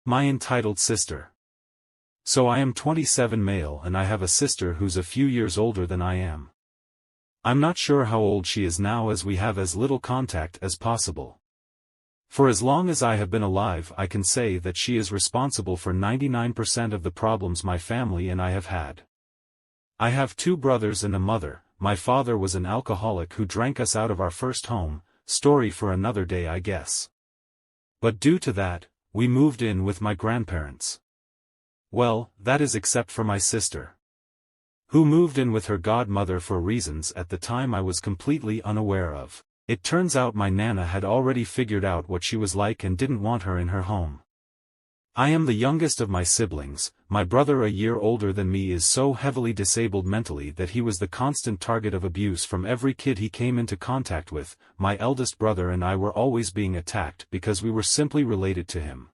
My entitled sister. So I am 27 male and I have a sister who's a few years older than I am. I'm not sure how old she is now as we have as little contact as possible. For as long as I have been alive I can say that she is responsible for 99% of the problems my family and I have had. I have 2 brothers and a mother. My father was an alcoholic who drank us out of our first home, story for another day I guess. But due to that, we moved in with my grandparents. Well, that is except for my sister, who moved in with her godmother for reasons at the time I was completely unaware of. It turns out my Nana had already figured out what she was like and didn't want her in her home. I am the youngest of my siblings. My brother a year older than me is so heavily disabled mentally that he was the constant target of abuse from every kid he came into contact with. My eldest brother and I were always being attacked because we were simply related to him.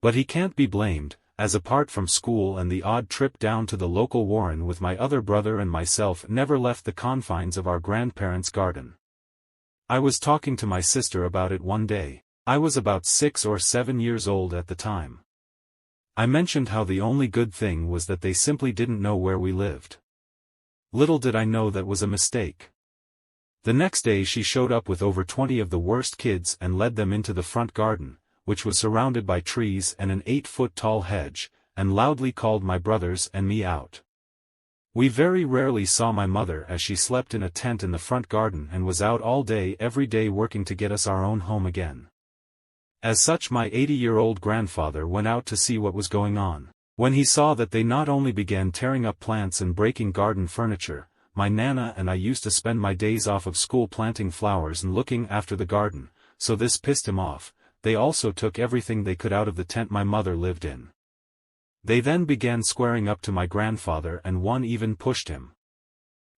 But he can't be blamed, as apart from school and the odd trip down to the local warren with my other brother and myself never left the confines of our grandparents' garden. I was talking to my sister about it one day. I was about 6 or 7 years old at the time. I mentioned how the only good thing was that they simply didn't know where we lived. Little did I know that was a mistake. The next day she showed up with over 20 of the worst kids and led them into the front garden, which was surrounded by trees and an 8-foot-tall hedge, and loudly called my brothers and me out. We very rarely saw my mother as she slept in a tent in the front garden and was out all day every day working to get us our own home again. As such, my 80-year-old grandfather went out to see what was going on. When he saw that they not only began tearing up plants and breaking garden furniture, my Nana and I used to spend my days off of school planting flowers and looking after the garden, so this pissed him off. They also took everything they could out of the tent my mother lived in. They then began squaring up to my grandfather and one even pushed him.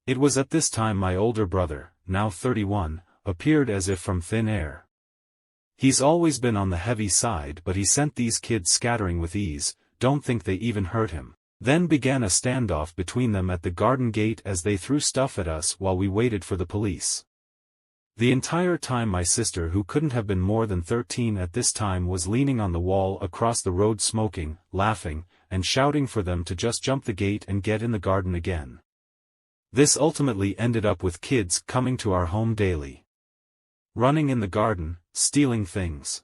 It was at this time my older brother, now 31, appeared as if from thin air. He's always been on the heavy side but he sent these kids scattering with ease, don't think they even hurt him. Then began a standoff between them at the garden gate as they threw stuff at us while we waited for the police. The entire time my sister, who couldn't have been more than 13 at this time, was leaning on the wall across the road smoking, laughing, and shouting for them to just jump the gate and get in the garden again. This ultimately ended up with kids coming to our home daily, running in the garden, stealing things.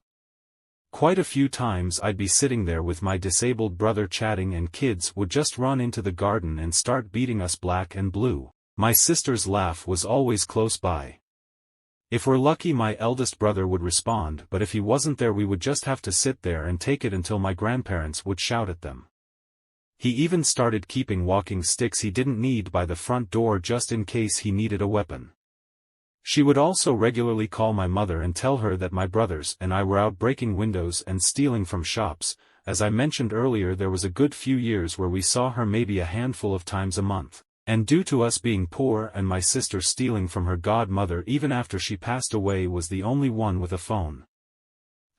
Quite a few times I'd be sitting there with my disabled brother chatting and kids would just run into the garden and start beating us black and blue. My sister's laugh was always close by. If we're lucky my eldest brother would respond, but if he wasn't there we would just have to sit there and take it until my grandparents would shout at them. He even started keeping walking sticks he didn't need by the front door just in case he needed a weapon. She would also regularly call my mother and tell her that my brothers and I were out breaking windows and stealing from shops. As I mentioned earlier, there was a good few years where we saw her maybe a handful of times a month, and due to us being poor and my sister stealing from her godmother even after she passed away was the only one with a phone.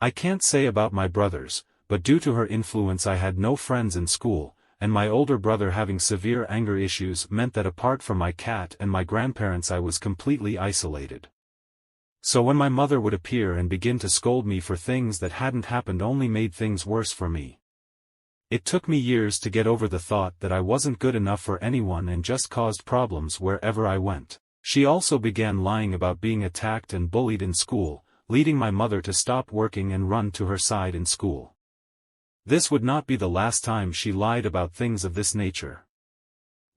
I can't say about my brothers, but due to her influence I had no friends in school, and my older brother having severe anger issues meant that apart from my cat and my grandparents I was completely isolated. So when my mother would appear and begin to scold me for things that hadn't happened only made things worse for me. It took me years to get over the thought that I wasn't good enough for anyone and just caused problems wherever I went. She also began lying about being attacked and bullied in school, leading my mother to stop working and run to her side in school. This would not be the last time she lied about things of this nature.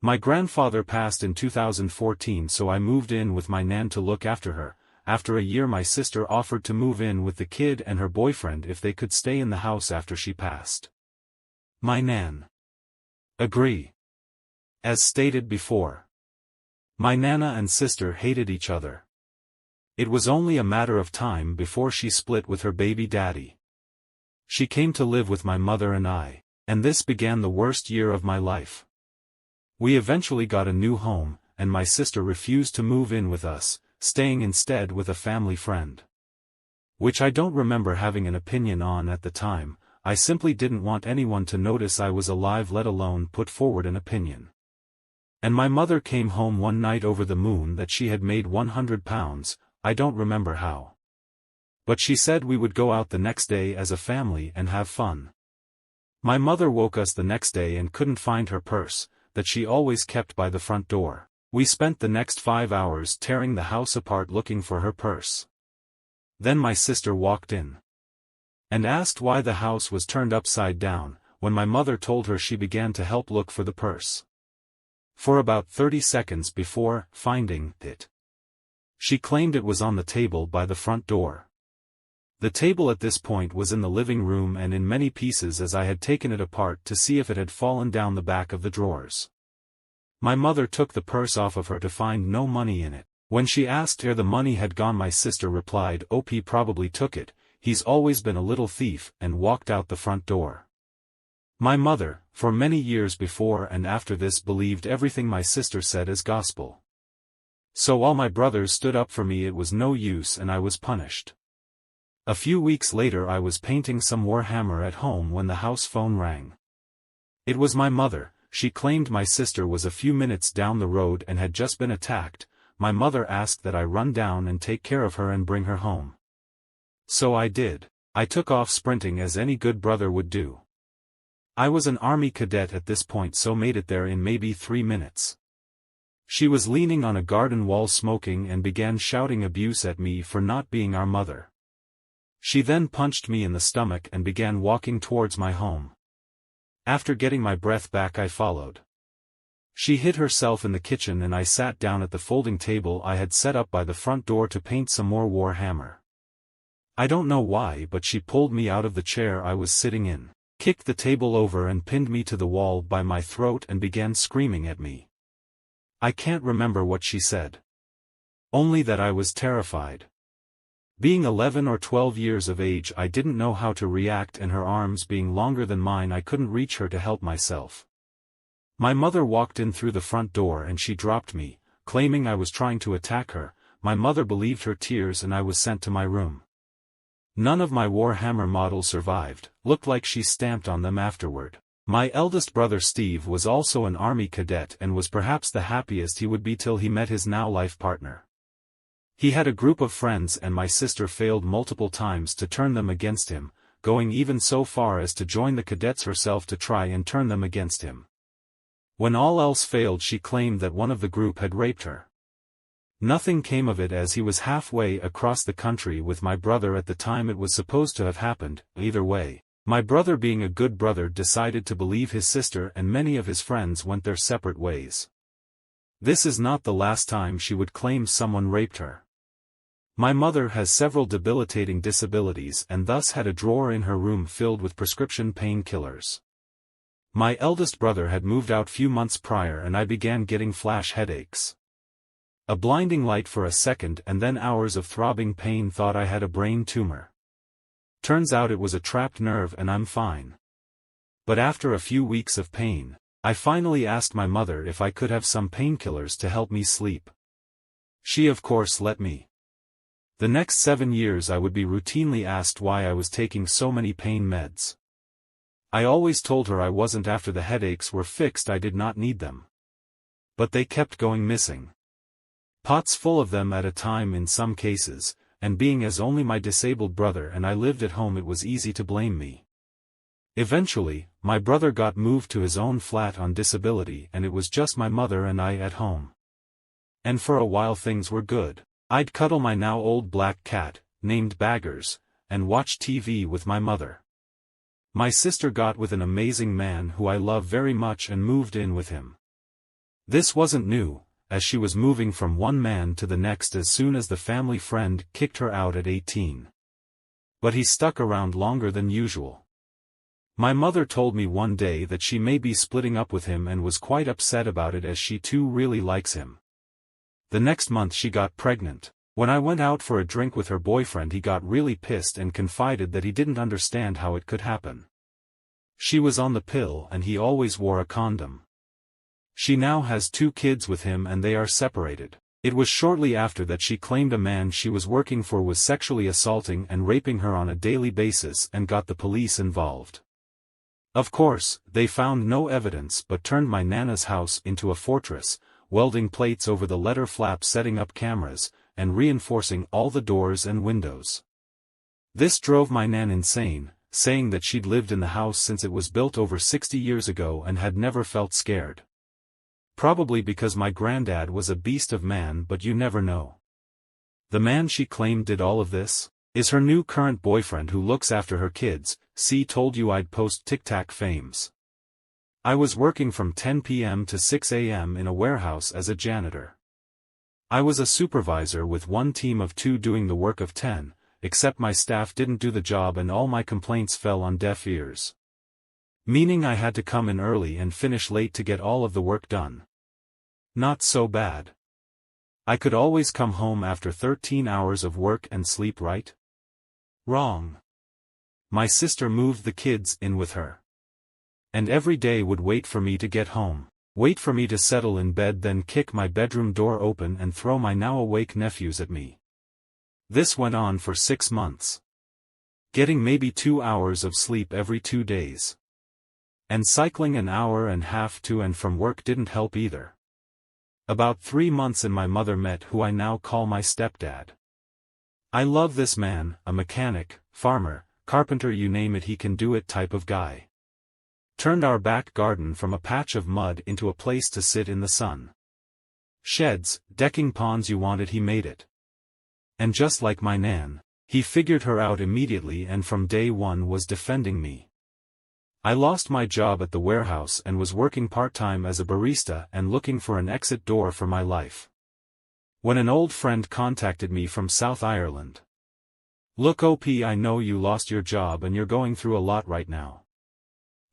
My grandfather passed in 2014, so I moved in with my Nan to look after her. After a year my sister offered to move in with the kid and her boyfriend if they could stay in the house after she passed. My Nan agree. As stated before, my Nana and sister hated each other. It was only a matter of time before she split with her baby daddy. She came to live with my mother and I, and this began the worst year of my life. We eventually got a new home, and my sister refused to move in with us, staying instead with a family friend. Which I don't remember having an opinion on at the time. I simply didn't want anyone to notice I was alive, let alone put forward an opinion. And my mother came home one night over the moon that she had made 100 pounds, I don't remember how. But she said we would go out the next day as a family and have fun. My mother woke us the next day and couldn't find her purse, that she always kept by the front door. We spent the next 5 hours tearing the house apart looking for her purse. Then my sister walked in and asked why the house was turned upside down. When my mother told her, she began to help look for the purse for about 30 seconds before finding it. She claimed it was on the table by the front door. The table at this point was in the living room and in many pieces, as I had taken it apart to see if it had fallen down the back of the drawers. My mother took the purse off of her to find no money in it. When she asked where the money had gone, my sister replied, "OP probably took it, he's always been a little thief," and walked out the front door. My mother, for many years before and after this, believed everything my sister said as gospel. So all my brothers stood up for me. It was no use and I was punished. A few weeks later I was painting some Warhammer at home when the house phone rang. It was my mother. She claimed my sister was a few minutes down the road and had just been attacked. My mother asked that I run down and take care of her and bring her home. So I did. I took off sprinting as any good brother would do. I was an army cadet at this point, so made it there in maybe 3 minutes. She was leaning on a garden wall smoking and began shouting abuse at me for not being our mother. She then punched me in the stomach and began walking towards my home. After getting my breath back, I followed. She hid herself in the kitchen and I sat down at the folding table I had set up by the front door to paint some more Warhammer. I don't know why, but she pulled me out of the chair I was sitting in, kicked the table over and pinned me to the wall by my throat and began screaming at me. I can't remember what she said. Only that I was terrified. Being 11 or 12 years of age, I didn't know how to react, and her arms being longer than mine, I couldn't reach her to help myself. My mother walked in through the front door and she dropped me, claiming I was trying to attack her. My mother believed her tears and I was sent to my room. None of my Warhammer models survived, looked like she stamped on them afterward. My eldest brother Steve was also an army cadet and was perhaps the happiest he would be till he met his now life partner. He had a group of friends and my sister failed multiple times to turn them against him, going even so far as to join the cadets herself to try and turn them against him. When all else failed, she claimed that one of the group had raped her. Nothing came of it, as he was halfway across the country with my brother at the time it was supposed to have happened. Either way, my brother, being a good brother, decided to believe his sister, and many of his friends went their separate ways. This is not the last time she would claim someone raped her. My mother has several debilitating disabilities and thus had a drawer in her room filled with prescription painkillers. My eldest brother had moved out few months prior and I began getting flash headaches. A blinding light for a second and then hours of throbbing pain. Thought I had a brain tumor. Turns out it was a trapped nerve and I'm fine. But after a few weeks of pain, I finally asked my mother if I could have some painkillers to help me sleep. She of course let me. The next 7 years I would be routinely asked why I was taking so many pain meds. I always told her I wasn't. After the headaches were fixed, I did not need them. But they kept going missing. Pots full of them at a time in some cases, and being as only my disabled brother and I lived at home, it was easy to blame me. Eventually, my brother got moved to his own flat on disability and it was just my mother and I at home. And for a while things were good. I'd cuddle my now old black cat, named Baggers, and watch TV with my mother. My sister got with an amazing man who I love very much and moved in with him. This wasn't new, as she was moving from one man to the next as soon as the family friend kicked her out at 18. But he stuck around longer than usual. My mother told me one day that she may be splitting up with him and was quite upset about it, as she too really likes him. The next month she got pregnant. When I went out for a drink with her boyfriend, he got really pissed and confided that he didn't understand how it could happen. She was on the pill and he always wore a condom. She now has 2 kids with him and they are separated. It was shortly after that she claimed a man she was working for was sexually assaulting and raping her on a daily basis and got the police involved. Of course, they found no evidence but turned my Nana's house into a fortress, welding plates over the letter flaps, setting up cameras, and reinforcing all the doors and windows. This drove my Nan insane, saying that she'd lived in the house since it was built over 60 years ago and had never felt scared. Probably because my granddad was a beast of man, but you never know. The man she claimed did all of this is her new current boyfriend who looks after her kids. See, told you I'd post Tic Tac fames. I was working from 10 p.m. to 6 a.m. in a warehouse as a janitor. I was a supervisor with one team of 2 doing the work of 10, except my staff didn't do the job and all my complaints fell on deaf ears. Meaning I had to come in early and finish late to get all of the work done. Not so bad. I could always come home after 13 hours of work and sleep, right? Wrong. My sister moved the kids in with her. And every day would wait for me to get home, wait for me to settle in bed, then kick my bedroom door open and throw my now awake nephews at me. This went on for 6 months. Getting maybe 2 hours of sleep every 2 days. And cycling an hour and a half to and from work didn't help either. About 3 months and my mother met who I now call my stepdad. I love this man, a mechanic, farmer, carpenter, you name it, he can do it type of guy. Turned our back garden from a patch of mud into a place to sit in the sun. Sheds, decking, ponds, you want it, he made it. And just like my nan, he figured her out immediately and from day one was defending me. I lost my job at the warehouse and was working part-time as a barista and looking for an exit door for my life. When an old friend contacted me from South Ireland. Look, OP, I know you lost your job and you're going through a lot right now.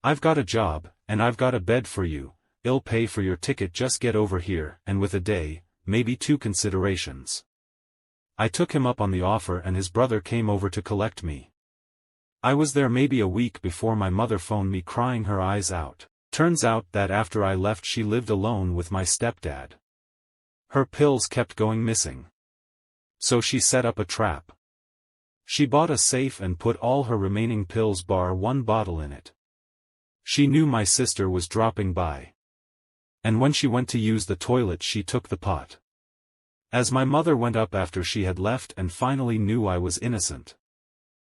I've got a job, and I've got a bed for you, I'll pay for your ticket, just get over here, and with a day, maybe 2 considerations. I took him up on the offer and his brother came over to collect me. I was there maybe a week before my mother phoned me crying her eyes out. Turns out that after I left she lived alone with my stepdad. Her pills kept going missing. So she set up a trap. She bought a safe and put all her remaining pills bar 1 bottle in it. She knew my sister was dropping by. And when she went to use the toilet she took the pot. As my mother went up after she had left and finally knew I was innocent.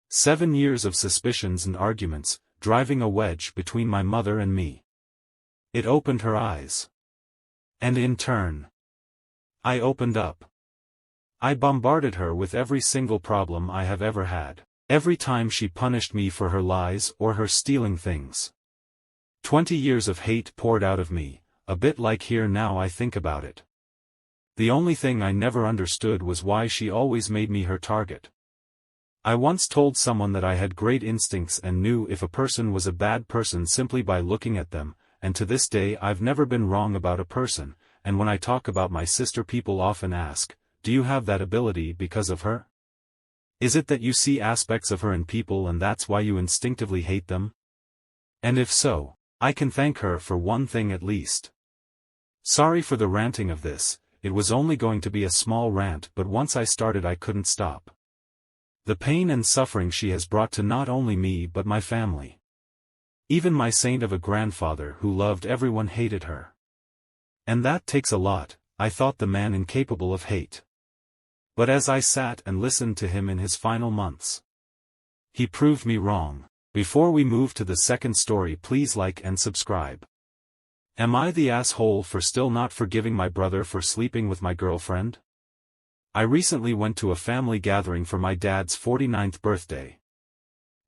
7 years of suspicions and arguments, driving a wedge between my mother and me. It opened her eyes. And in turn, I opened up. I bombarded her with every single problem I have ever had, every time she punished me for her lies or her stealing things. 20 years of hate poured out of me, a bit like here now I think about it. The only thing I never understood was why she always made me her target. I once told someone that I had great instincts and knew if a person was a bad person simply by looking at them, and to this day I've never been wrong about a person, and when I talk about my sister people often ask, do you have that ability because of her? Is it that you see aspects of her in people and that's why you instinctively hate them? And if so, I can thank her for one thing at least. Sorry for the ranting of this, it was only going to be a small rant, but once I started I couldn't stop. The pain and suffering she has brought to not only me but my family. Even my saint of a grandfather who loved everyone hated her. And that takes a lot, I thought the man incapable of hate. But as I sat and listened to him in his final months, he proved me wrong. Before we move to the second story, please like and subscribe. Am I the asshole for still not forgiving my brother for sleeping with my girlfriend? I recently went to a family gathering for my dad's 49th birthday.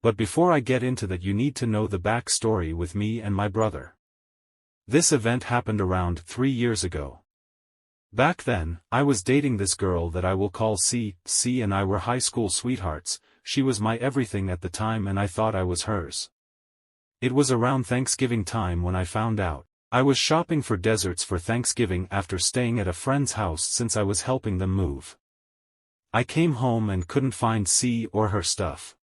But before I get into that, you need to know the backstory with me and my brother. This event happened around 3 years ago. Back then, I was dating this girl that I will call C. C and I were high school sweethearts. She was my everything at the time and I thought I was hers. It was around Thanksgiving time when I found out. I was shopping for desserts for Thanksgiving after staying at a friend's house since I was helping them move. I came home and couldn't find C or her stuff.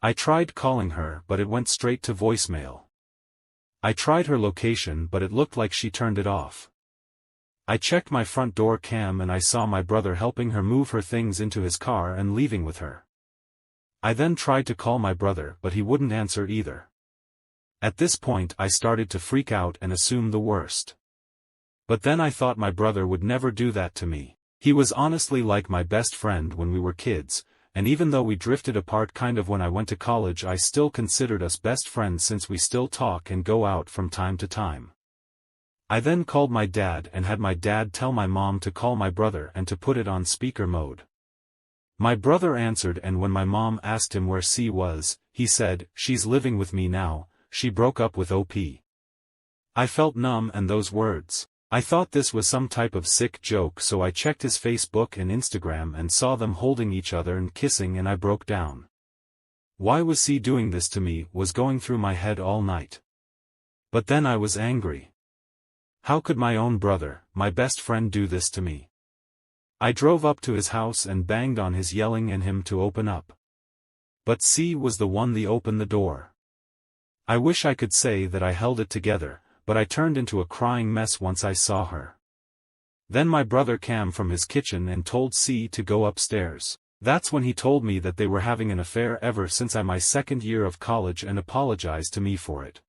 I tried calling her but it went straight to voicemail. I tried her location but it looked like she turned it off. I checked my front door cam and I saw my brother helping her move her things into his car and leaving with her. I then tried to call my brother but he wouldn't answer either. At this point I started to freak out and assume the worst. But then I thought my brother would never do that to me. He was honestly like my best friend when we were kids, and even though we drifted apart kind of when I went to college, I still considered us best friends since we still talk and go out from time to time. I then called my dad and had my dad tell my mom to call my brother and to put it on speaker mode. My brother answered, and when my mom asked him where C was, he said, "She's living with me now, she broke up with OP." I felt numb and those words. I thought this was some type of sick joke, so I checked his Facebook and Instagram and saw them holding each other and kissing, and I broke down. Why was C doing this to me was going through my head all night. But then I was angry. How could my own brother, my best friend, do this to me? I drove up to his house and banged on his, yelling at him to open up. But C was the one that opened the door. I wish I could say that I held it together, but I turned into a crying mess once I saw her. Then my brother came from his kitchen and told C to go upstairs. That's when he told me that they were having an affair ever since my second year of college and apologized to me for it.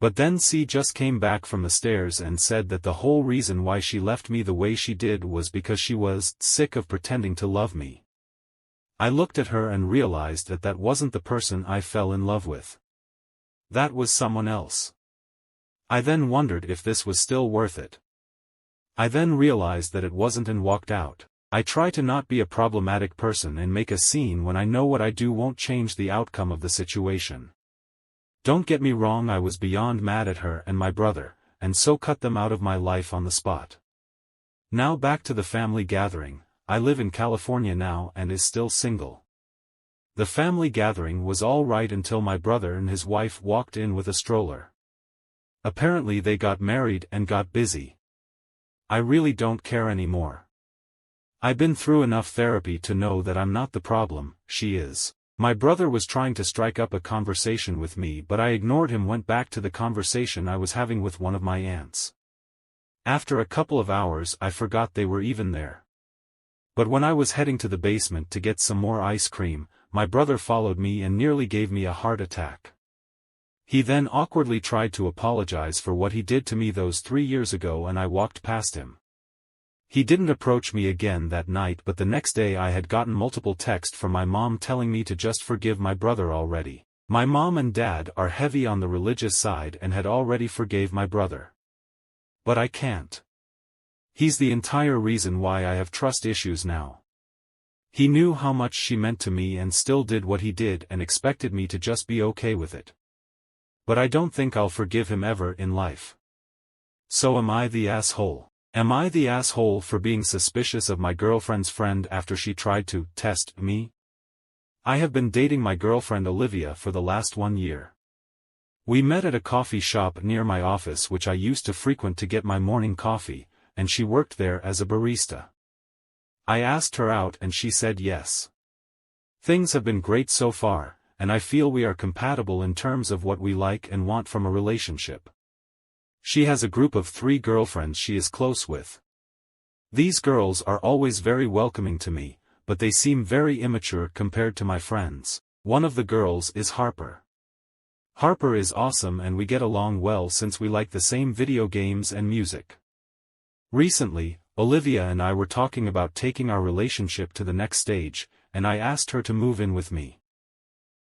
But then C just came back from the stairs and said that the whole reason why she left me the way she did was because she was sick of pretending to love me. I looked at her and realized that that wasn't the person I fell in love with. That was someone else. I then wondered if this was still worth it. I then realized that it wasn't and walked out. I try to not be a problematic person and make a scene when I know what I do won't change the outcome of the situation. Don't get me wrong, I was beyond mad at her and my brother, and so cut them out of my life on the spot. Now back to the family gathering. I live in California now and is still single. The family gathering was all right until my brother and his wife walked in with a stroller. Apparently they got married and got busy. I really don't care anymore. I've been through enough therapy to know that I'm not the problem, she is. My brother was trying to strike up a conversation with me, but I ignored him, went back to the conversation I was having with one of my aunts. After a couple of hours I forgot they were even there. But when I was heading to the basement to get some more ice cream, my brother followed me and nearly gave me a heart attack. He then awkwardly tried to apologize for what he did to me those 3 years ago, and I walked past him. He didn't approach me again that night, but the next day I had gotten multiple texts from my mom telling me to just forgive my brother already. My mom and dad are heavy on the religious side and had already forgave my brother. But I can't. He's the entire reason why I have trust issues now. He knew how much she meant to me and still did what he did and expected me to just be okay with it. But I don't think I'll forgive him ever in life. So am I the asshole? Am I the asshole for being suspicious of my girlfriend's friend after she tried to test me? I have been dating my girlfriend Olivia for the last 1 year. We met at a coffee shop near my office which I used to frequent to get my morning coffee, and she worked there as a barista. I asked her out and she said yes. Things have been great so far, and I feel we are compatible in terms of what we like and want from a relationship. She has a group of 3 girlfriends she is close with. These girls are always very welcoming to me, but they seem very immature compared to my friends. One of the girls is Harper. Harper is awesome and we get along well since we like the same video games and music. Recently, Olivia and I were talking about taking our relationship to the next stage, and I asked her to move in with me.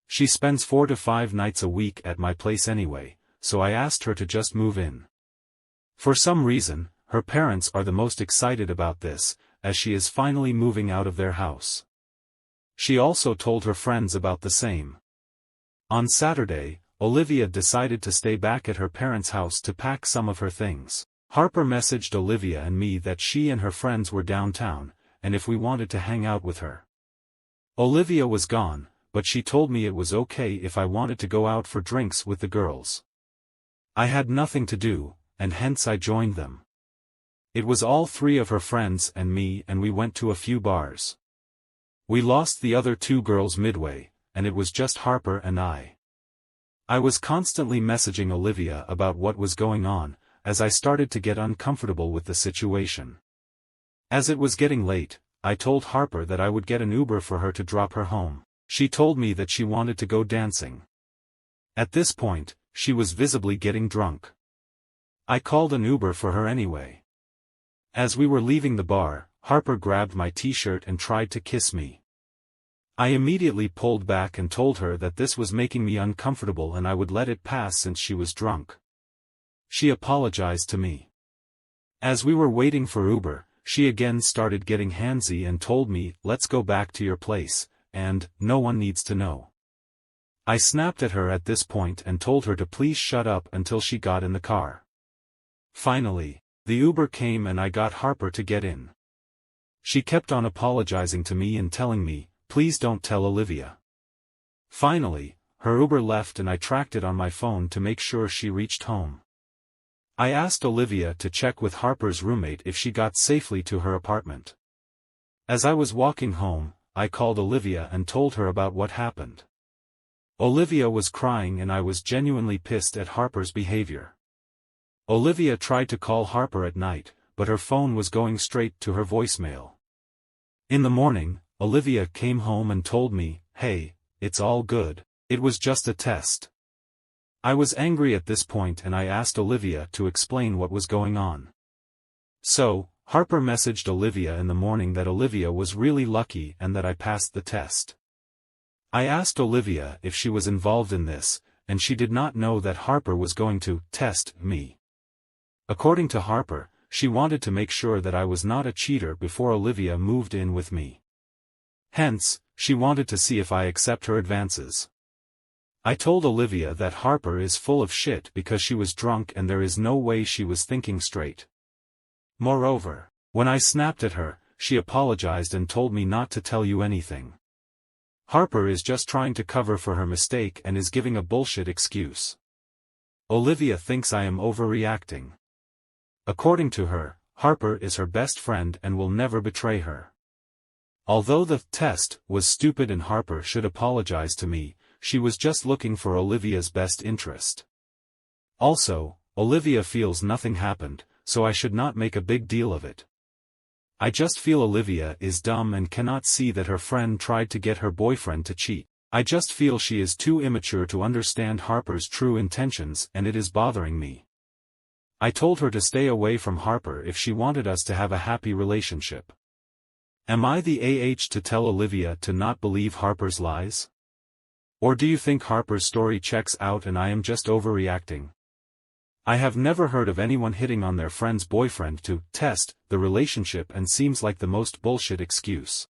She spends 4 to 5 nights a week at my place anyway, so I asked her to just move in. For some reason, her parents are the most excited about this, as she is finally moving out of their house. She also told her friends about the same. On Saturday, Olivia decided to stay back at her parents' house to pack some of her things. Harper messaged Olivia and me that she and her friends were downtown, and if we wanted to hang out with her. Olivia was gone, but she told me it was okay if I wanted to go out for drinks with the girls. I had nothing to do, and hence I joined them. It was all 3 of her friends and me, and we went to a few bars. We lost the other 2 girls midway, and it was just Harper and I. I was constantly messaging Olivia about what was going on, as I started to get uncomfortable with the situation. As it was getting late, I told Harper that I would get an Uber for her to drop her home. She told me that she wanted to go dancing. At this point, she was visibly getting drunk. I called an Uber for her anyway. As we were leaving the bar, Harper grabbed my t-shirt and tried to kiss me. I immediately pulled back and told her that this was making me uncomfortable and I would let it pass since she was drunk. She apologized to me. As we were waiting for Uber, she again started getting handsy and told me, "Let's go back to your place, and no one needs to know." I snapped at her at this point and told her to please shut up until she got in the car. Finally, the Uber came and I got Harper to get in. She kept on apologizing to me and telling me, "Please don't tell Olivia." Finally, her Uber left and I tracked it on my phone to make sure she reached home. I asked Olivia to check with Harper's roommate if she got safely to her apartment. As I was walking home, I called Olivia and told her about what happened. Olivia was crying and I was genuinely pissed at Harper's behavior. Olivia tried to call Harper at night, but her phone was going straight to her voicemail. In the morning, Olivia came home and told me, "Hey, it's all good, it was just a test." I was angry at this point and I asked Olivia to explain what was going on. So, Harper messaged Olivia in the morning that Olivia was really lucky and that I passed the test. I asked Olivia if she was involved in this, and she did not know that Harper was going to test me. According to Harper, she wanted to make sure that I was not a cheater before Olivia moved in with me. Hence, she wanted to see if I accept her advances. I told Olivia that Harper is full of shit because she was drunk and there is no way she was thinking straight. Moreover, when I snapped at her, she apologized and told me not to tell you anything. Harper is just trying to cover for her mistake and is giving a bullshit excuse. Olivia thinks I am overreacting. According to her, Harper is her best friend and will never betray her. Although the test was stupid and Harper should apologize to me, she was just looking for Olivia's best interest. Also, Olivia feels nothing happened, so I should not make a big deal of it. I just feel Olivia is dumb and cannot see that her friend tried to get her boyfriend to cheat. I just feel she is too immature to understand Harper's true intentions and it is bothering me. I told her to stay away from Harper if she wanted us to have a happy relationship. Am I the to tell Olivia to not believe Harper's lies? Or do you think Harper's story checks out and I am just overreacting? I have never heard of anyone hitting on their friend's boyfriend to test the relationship and seems like the most bullshit excuse.